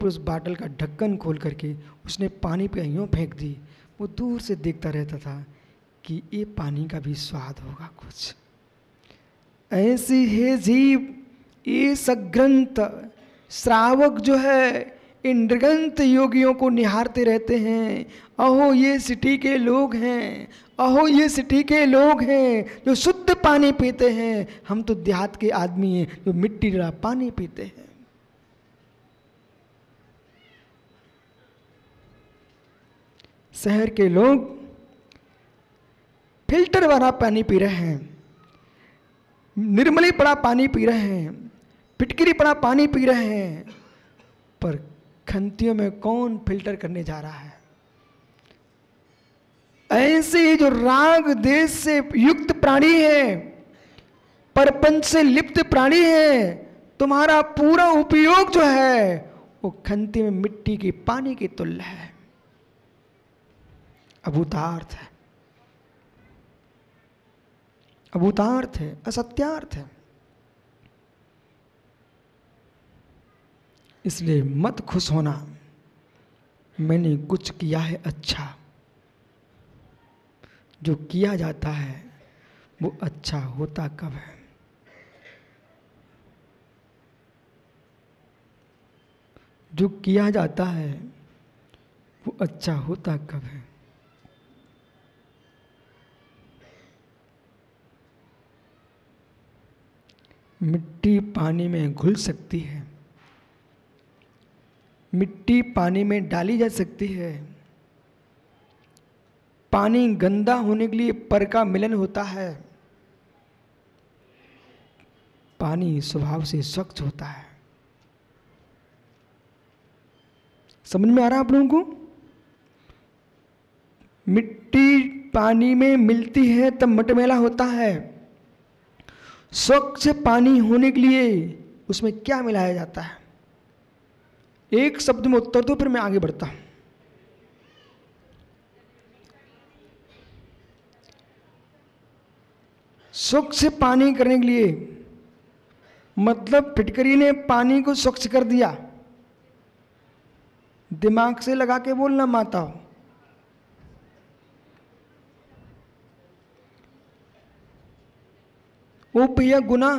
उस बाटल का ढक्कन खोल करके उसने पानी पे यूँ फेंक दी। वो दूर से देखता रहता था कि ये पानी का भी स्वाद होगा कुछ। ऐसी है जीव ये सग्रंथ श्रावक जो है इन नृगंत योगियों को निहारते रहते हैं। अहो ये सिटी के लोग हैं, अहो ये सिटी के लोग हैं जो शुद्ध पानी पीते हैं, हम तो देहात के आदमी हैं जो मिट्टी वाला पानी पीते हैं। शहर के लोग फिल्टर वाला पानी पी रहे हैं, निर्मली पड़ा पानी पी रहे हैं, फिटकरी पड़ा पानी पी रहे हैं, पर खंतियों में कौन फिल्टर करने जा रहा है। ऐसे जो राग देश से युक्त प्राणी है, परपंच से लिप्त प्राणी है, तुम्हारा पूरा उपयोग जो है वो खंती में मिट्टी के पानी के तुल्य है, अभूतार्थ है, अभूतार्थ है, असत्यार्थ है। इसलिए मत खुश होना मैंने कुछ किया है अच्छा। जो किया जाता है वो अच्छा होता कब है। जो किया जाता है वो अच्छा होता कब है। मिट्टी पानी में घुल सकती है, मिट्टी पानी में डाली जा सकती है। पानी गंदा होने के लिए पर का मिलन होता है, पानी स्वभाव से स्वच्छ होता है। समझ में आ रहा है आप लोगों को? मिट्टी पानी में मिलती है तब मटमैला होता है। स्वच्छ पानी होने के लिए उसमें क्या मिलाया जाता है? एक शब्द में उत्तर दो, फिर मैं आगे बढ़ता हूं। स्वच्छ पानी करने के लिए मतलब फिटकरी ने पानी को स्वच्छ कर दिया। दिमाग से लगा के बोलना माता हो। वो भैया गुना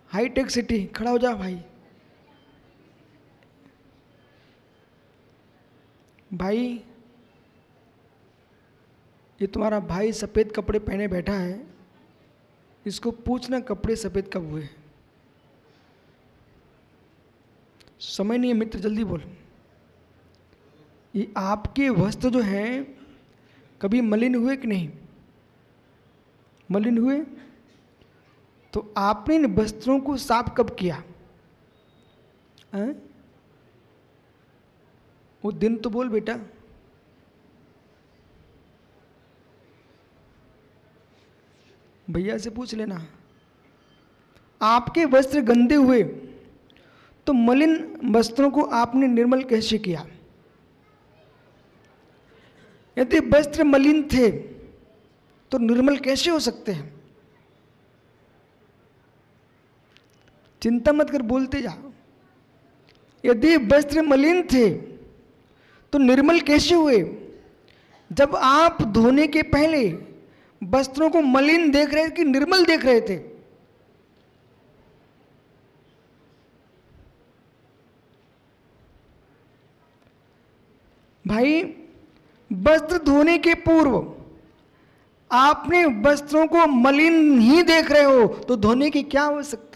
हाईटेक सिटी खड़ा हो जा भाई। भाई ये तुम्हारा भाई सफ़ेद कपड़े पहने बैठा है, इसको पूछना कपड़े सफ़ेद कब हुए। समय नहीं है मित्र, जल्दी बोल। ये आपके वस्त्र जो हैं कभी मलिन हुए कि नहीं? मलिन हुए तो आपने इन वस्त्रों को साफ कब किया? वो दिन तो बोल बेटा। भैया से पूछ लेना। आपके वस्त्र गंदे हुए तो मलिन वस्त्रों को आपने निर्मल कैसे किया? यदि वस्त्र मलिन थे तो निर्मल कैसे हो सकते हैं? चिंता मत कर, बोलते जाओ। यदि वस्त्र मलिन थे तो निर्मल कैसे हुए? जब आप धोने के पहले वस्त्रों को मलिन देख रहे थे कि निर्मल देख रहे थे? भाई वस्त्र धोने के पूर्व आपने वस्त्रों को मलिन ही देख रहे हो तो धोने की क्या आवश्यकता?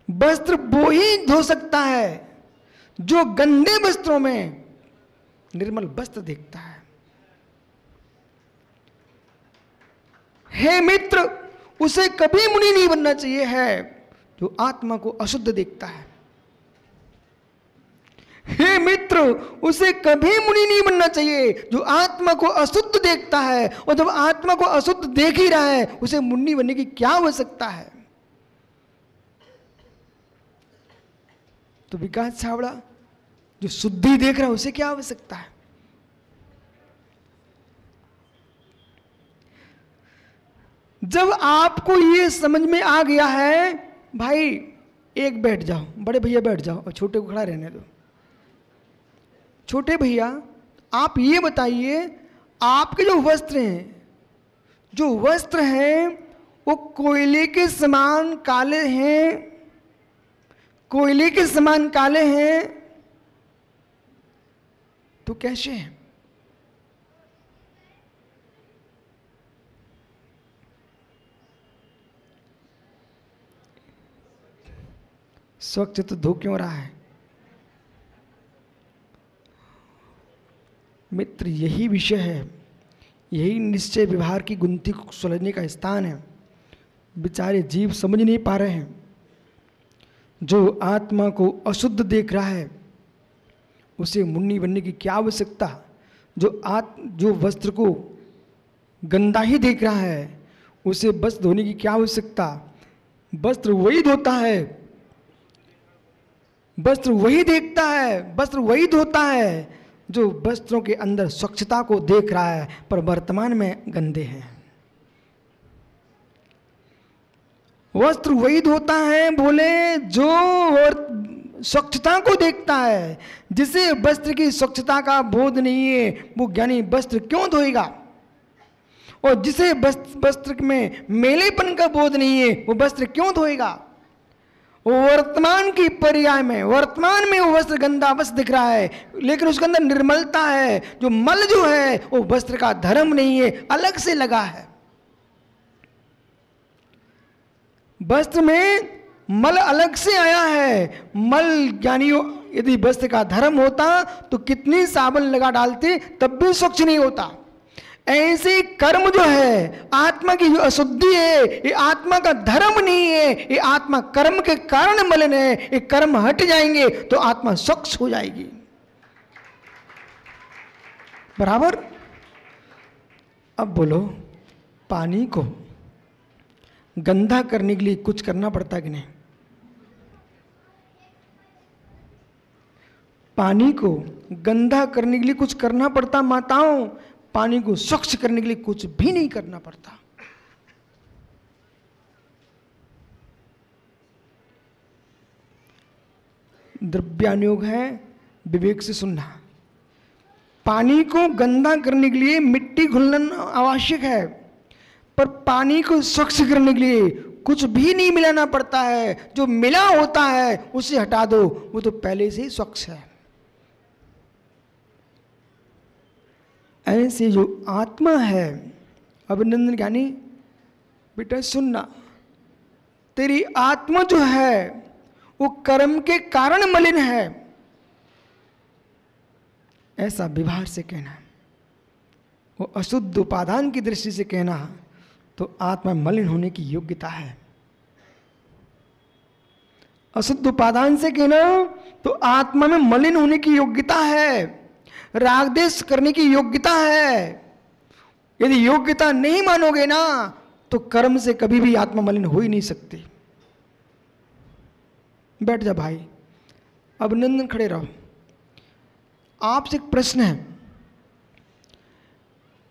वस्त्र वो ही धो सकता है जो गंदे वस्त्रों में निर्मल वस्त्र देखता है। हे मित्र, उसे कभी मुनि नहीं बनना चाहिए है जो आत्मा को अशुद्ध देखता है। हे मित्र, उसे कभी मुनि नहीं बनना चाहिए जो आत्मा को अशुद्ध देखता है। और जब आत्मा को अशुद्ध देख ही रहा है उसे मुनि बनने की क्या आवश्यकता है? तो विकास छावड़ा जो शुद्धि देख रहा है उसे क्या आवश्यकता है? जब आपको ये समझ में आ गया है भाई एक बैठ जाओ, बड़े भैया बैठ जाओ और छोटे को खड़ा रहने दो। छोटे भैया आप ये बताइए, आपके जो वस्त्र हैं वो कोयले के समान काले हैं, कोयले के समान काले हैं तो कैसे हैं? स्वच्छ तो धो क्यों रहा है? मित्र, यही विषय है, यही निश्चय व्यवहार की गुंथी को सुलझने का स्थान है। बेचारे जीव समझ नहीं पा रहे हैं। जो आत्मा को अशुद्ध देख रहा है उसे मुन्नी बनने की क्या आवश्यकता? जो वस्त्र को गंदा ही देख रहा है उसे वस्त्र धोने की क्या आवश्यकता? वस्त्र वही धोता है, वस्त्र वही देखता है, वस्त्र वही धोता है जो वस्त्रों के अंदर स्वच्छता को देख रहा है पर वर्तमान में गंदे हैं। वस्त्र वही धोता है बोले जो स्वच्छता को देखता है। जिसे वस्त्र की स्वच्छता का बोध नहीं है वो ज्ञानी वस्त्र क्यों धोएगा? और जिसे वस्त्र में मेलेपन का बोध नहीं है वो वस्त्र क्यों धोएगा? वर्तमान की पर्याय में, वर्तमान में वो वस्त्र गंदा वस्त्र दिख रहा है लेकिन उसके अंदर निर्मलता है। जो मल जो है वो वस्त्र का धर्म नहीं है, अलग से लगा है। वस्त्र में मल अलग से आया है। मल यानी यदि वस्त्र का धर्म होता तो कितनी साबुन लगा डालते तब भी स्वच्छ नहीं होता। ऐसे कर्म जो है, आत्मा की जो अशुद्धि है, ये आत्मा का धर्म नहीं है, ये आत्मा कर्म के कारण मलिन है। ये कर्म हट जाएंगे तो आत्मा स्वच्छ हो जाएगी। बराबर? अब बोलो, पानी को गंदा करने के लिए कुछ करना पड़ता कि नहीं? पानी को गंदा करने के लिए कुछ करना पड़ता माताओं? पानी को स्वच्छ करने के लिए कुछ भी नहीं करना पड़ता। द्रव्यानुयोग है, विवेक से सुनना। पानी को गंदा करने के लिए मिट्टी घुलना आवश्यक है पर पानी को स्वच्छ करने के लिए कुछ भी नहीं मिलाना पड़ता है। जो मिला होता है उसे हटा दो, वो तो पहले से ही स्वच्छ है। ऐसे जो आत्मा है, अभिनंदन ज्ञानी बेटा सुनना, तेरी आत्मा जो है वो कर्म के कारण मलिन है, ऐसा व्यवहार से कहना। वो अशुद्ध उपादान की दृष्टि से कहना तो आत्मा मलिन होने की योग्यता है। अशुद्ध उपादान से कहना तो आत्मा में मलिन होने की योग्यता है, राग द्वेष करने की योग्यता है। यदि योग्यता नहीं मानोगे ना तो कर्म से कभी भी आत्मा मलिन हो ही नहीं सकती। बैठ जा भाई, अभिनंदन, खड़े रहो। आपसे एक प्रश्न है।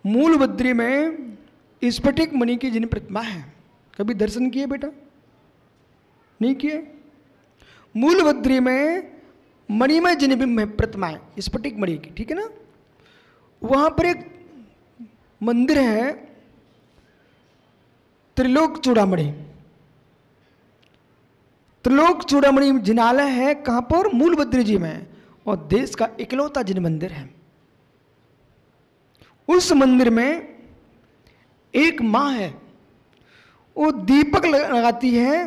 मूल बद्री में स्फटिक मणि की जिन प्रतिमा है, कभी दर्शन किए बेटा? नहीं किए? मूल बद्री में मणिमय जिन प्रतिमा है स्फटिक मणि की, ठीक है ना? वहां पर एक मंदिर है त्रिलोक चूड़ामणि। त्रिलोक चूड़ामणि जिनालय है कहां पर? मूल बद्री जी में, और देश का इकलौता जिन मंदिर है। उस मंदिर में एक माँ है, वो दीपक लगाती है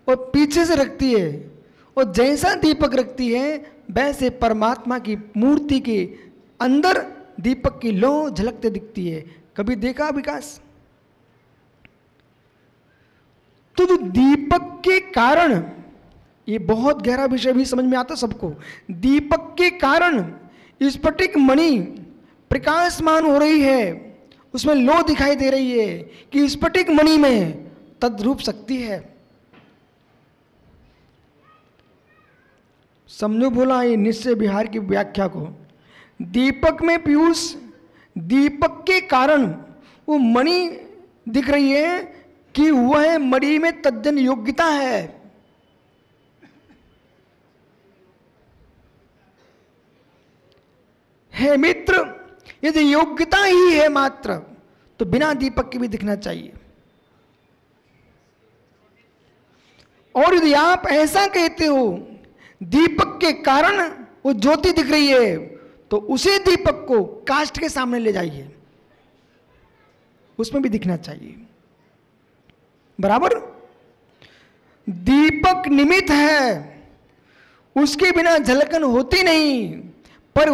और पीछे से रखती है, और जैसा दीपक रखती है वैसे परमात्मा की मूर्ति के अंदर दीपक की लौ झलकते दिखती है। कभी देखा विकास? तो जो दीपक के कारण, ये बहुत गहरा विषय भी समझ में आता सबको, दीपक के कारण स्फटिक मणि प्रकाशमान हो रही है, उसमें लो दिखाई दे रही है कि स्फटिक मणि में तद्रूप शक्ति है। समझो बोला ये निश्चय विहार की व्याख्या को। दीपक में पीयूष, दीपक के कारण वो मणि दिख रही है कि वह मणि में तद्दन योग्यता है। हे मित्र, यदि योग्यता ही है मात्र तो बिना दीपक के भी दिखना चाहिए। और यदि आप ऐसा कहते हो दीपक के कारण वो ज्योति दिख रही है, तो उसी दीपक को काष्ठ के सामने ले जाइए, उसमें भी दिखना चाहिए। बराबर? दीपक निमित्त है, उसके बिना झलकन होती नहीं। पर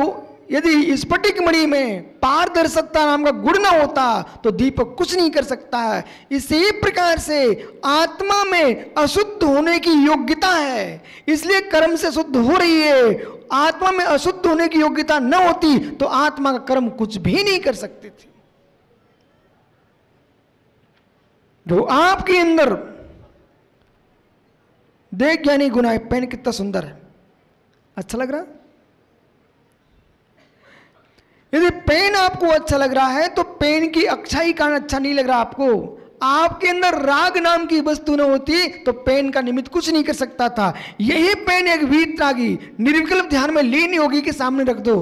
यदि स्फटिक मणि में पारदर्शकता नाम का गुण ना होता तो दीपक कुछ नहीं कर सकता है। इसी प्रकार से आत्मा में अशुद्ध होने की योग्यता है, इसलिए कर्म से शुद्ध हो रही है। आत्मा में अशुद्ध होने की योग्यता न होती तो आत्मा का कर्म कुछ भी नहीं कर सकती थी। जो आपके अंदर देख ज्ञानी गुना है। पेन कितना सुंदर है, अच्छा लग रहा? यदि पेन आपको अच्छा लग रहा है तो पेन की अच्छाई कारण अच्छा नहीं लग रहा आपको। आपके अंदर राग नाम की वस्तु न होती तो पेन का निमित्त कुछ नहीं कर सकता था। यही पेन एक वीतरागी निर्विकल्प ध्यान में लीन योगी के सामने रख दो,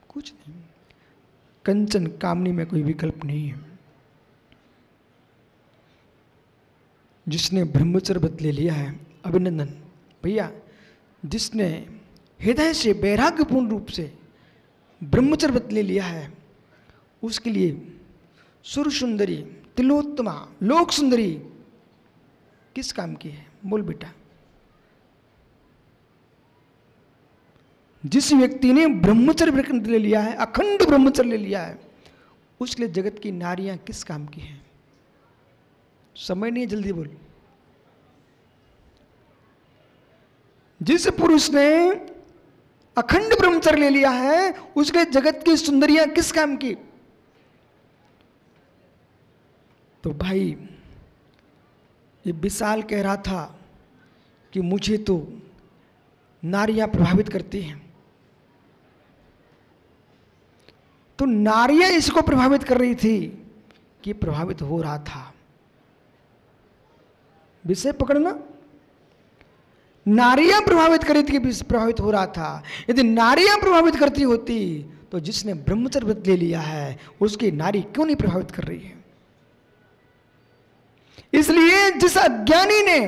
कुछ नहीं। कंचन कामनी में कोई विकल्प नहीं है। जिसने ब्रह्मचर्य व्रत ले लिया है, अभिनंदन भैया। जिसने हृदय से वैराग्यपूर्ण रूप से ब्रह्मचर्य व्रत ले लिया है, उसके लिए सुर सुंदरी, तिलोत्तमा, लोक सुंदरी किस काम की है? बोल बेटा। जिस व्यक्ति ने ब्रह्मचर्य व्रत ले लिया है, अखंड ब्रह्मचर्य ले लिया है, उसके लिए जगत की नारियां किस काम की हैं? समय नहीं, जल्दी बोल। जिस पुरुष ने अखंड ब्रह्मचर्य ले लिया है, उसके जगत की सुंदरियां किस काम की? तो भाई ये विशाल कह रहा था कि मुझे तो नारियां प्रभावित करती हैं, तो नारियां इसको प्रभावित कर रही थी कि प्रभावित हो रहा था। विषय पकड़ना। नारियां प्रभावित कर रही थी कि प्रभावित हो रहा था। यदि नारियां प्रभावित करती होती तो जिसने ब्रह्मचर्य व्रत ले लिया है उसकी नारी क्यों नहीं प्रभावित कर रही है? इसलिए जिस अज्ञानी ने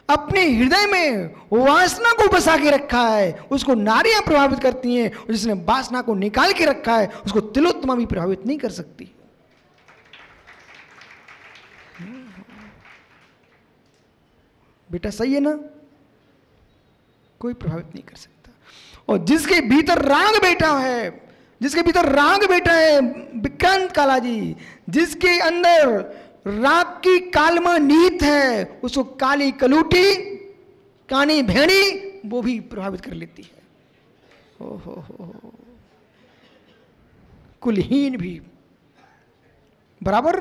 अपने हृदय में वासना को बसा के रखा है उसको नारियां प्रभावित करती हैं, और जिसने वासना को निकाल के रखा है उसको तिलोत्तमा भी प्रभावित नहीं कर सकती। बेटा सही है ना? कोई प्रभावित नहीं कर सकता। और जिसके भीतर राग बैठा है, जिसके भीतर राग बैठा है, विक्रांत काला जी, जिसके अंदर राग की कालमा नीत है, उसको काली कलूटी, कानी भेड़ी वो भी प्रभावित कर लेती है। हो कुलहीन भी बराबर।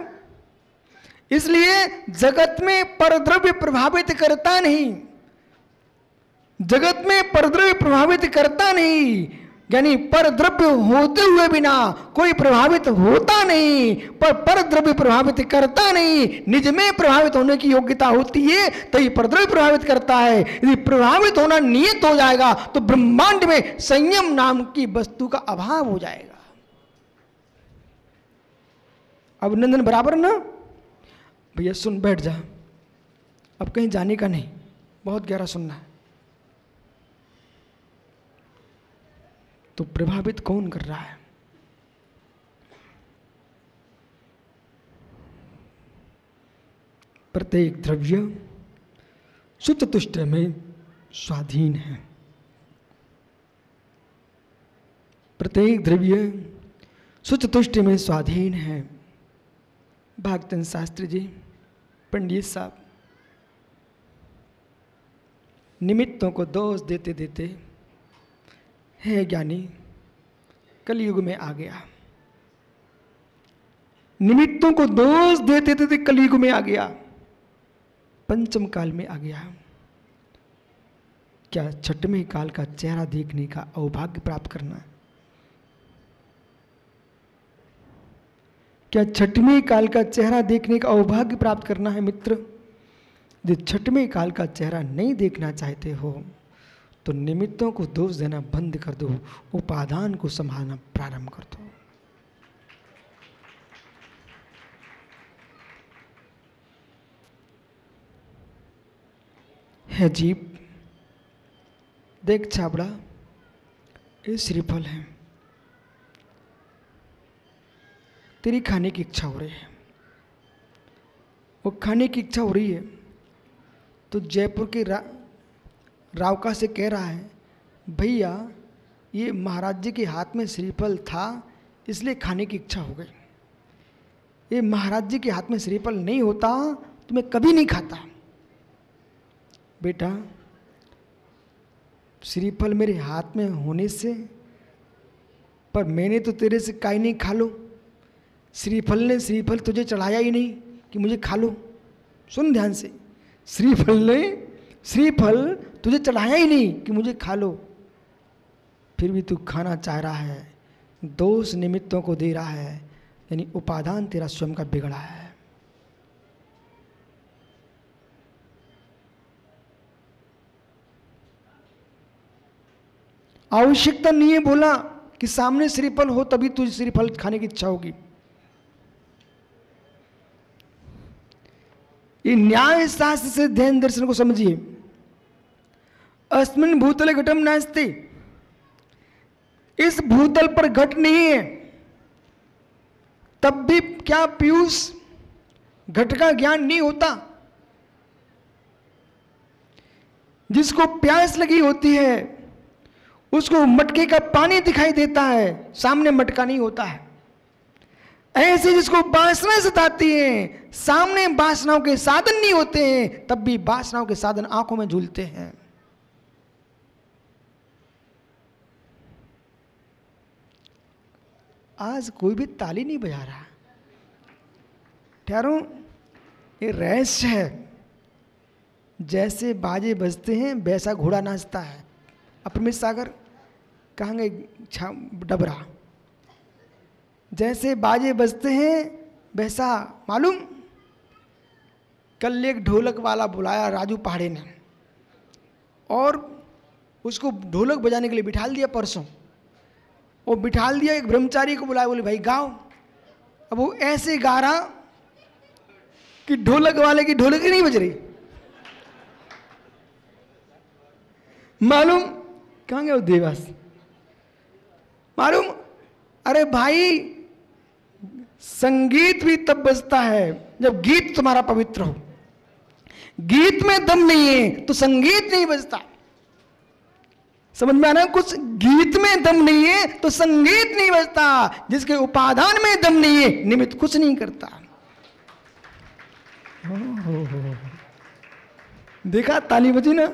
इसलिए जगत में परद्रव्य प्रभावित करता नहीं, जगत में परद्रव्य प्रभावित करता नहीं, यानी परद्रव्य होते हुए बिना कोई प्रभावित होता नहीं, पर परद्रव्य प्रभावित करता नहीं। निज में प्रभावित होने की योग्यता होती है तो ये परद्रव्य प्रभावित करता है। यदि प्रभावित होना नियत हो जाएगा तो ब्रह्मांड में संयम नाम की वस्तु का अभाव हो जाएगा। अभिनंदन बराबर ना भैया? सुन, बैठ जा, अब कहीं जाने का नहीं, बहुत गहरा सुनना है। तो प्रभावित कौन कर रहा है? प्रत्येक द्रव्य सुचतुष्ट में स्वाधीन है। प्रत्येक द्रव्य सुचतुष्ट में स्वाधीन है। भागचंद शास्त्री जी, पंडित साहब, निमित्तों को दोष देते देते है ज्ञानी कलयुग में आ गया। निमित्तों को दोष देते देते कलयुग में आ गया, पंचम काल में आ गया। क्या छठवें काल का चेहरा देखने का सौभाग्य प्राप्त करना है? क्या छठवें काल का चेहरा देखने का सौभाग्य प्राप्त करना है मित्र? यदि छठवें काल का चेहरा नहीं देखना चाहते हो तो निमित्तों को दोष देना बंद कर दो, उपादान को संभालना प्रारंभ कर दो। है जीव, देख छाबड़ा, ये श्रीफल है, तेरी खाने की इच्छा हो रही है, वो खाने की इच्छा हो रही है तो जयपुर के रावका से कह रहा है, भैया ये महाराज जी के हाथ में श्रीफल था इसलिए खाने की इच्छा हो गई, ये महाराज जी के हाथ में श्रीफल नहीं होता तो मैं कभी नहीं खाता। बेटा श्रीफल मेरे हाथ में होने से, पर मैंने तो तेरे से काई नहीं खा लो, श्रीफल ने श्रीफल तुझे चढ़ाया ही नहीं कि मुझे खा लो। सुन ध्यान से, श्रीफल ने श्रीफल तुझे चढ़ाया ही नहीं कि मुझे खा लो, फिर भी तू खाना चाह रहा है, दोष निमित्तों को दे रहा है, यानी उपादान तेरा स्वयं का बिगड़ा है। आवश्यकता नहीं है बोला कि सामने श्रीफल हो तभी तुझे श्रीफल खाने की इच्छा होगी। ये न्याय शास्त्र से ध्यान दर्शन को समझिए। अस्मिन् भूतले घटम नास्ति, इस भूतल पर घट नहीं है, तब भी क्या पीयूष घट का ज्ञान नहीं होता? जिसको प्यास लगी होती है उसको मटके का पानी दिखाई देता है, सामने मटका नहीं होता है। ऐसे जिसको वासना सताती है, सामने वासनाओं के साधन नहीं होते हैं, तब भी वासनाओं के साधन आंखों में झूलते हैं। आज कोई भी ताली नहीं बजा रहा, ठहरो, ये रहस्य है। जैसे बाजे बजते हैं वैसा घोड़ा नाचता है। अप्रमित सागर कहेंगे डबरा, जैसे बाजे बजते हैं वैसा। मालूम, कल एक ढोलक वाला बुलाया राजू पहाड़े ने, और उसको ढोलक बजाने के लिए बिठाल दिया। परसों वो बिठाल दिया, एक ब्रह्मचारी को बुलाया, बोले भाई गाओ। अब वो ऐसे गा रहा कि ढोलक वाले की ढोलक ही नहीं बज रही। मालूम कहाँ गए वो देवास? मालूम, अरे भाई संगीत भी तब बजता है जब गीत तुम्हारा पवित्र हो। गीत में दम नहीं है तो संगीत नहीं बजता। समझ में आना? कुछ गीत में दम नहीं है तो संगीत नहीं बजता। जिसके उपादान में दम नहीं है निमित्त कुछ नहीं करता। देखा ताली बजी ना?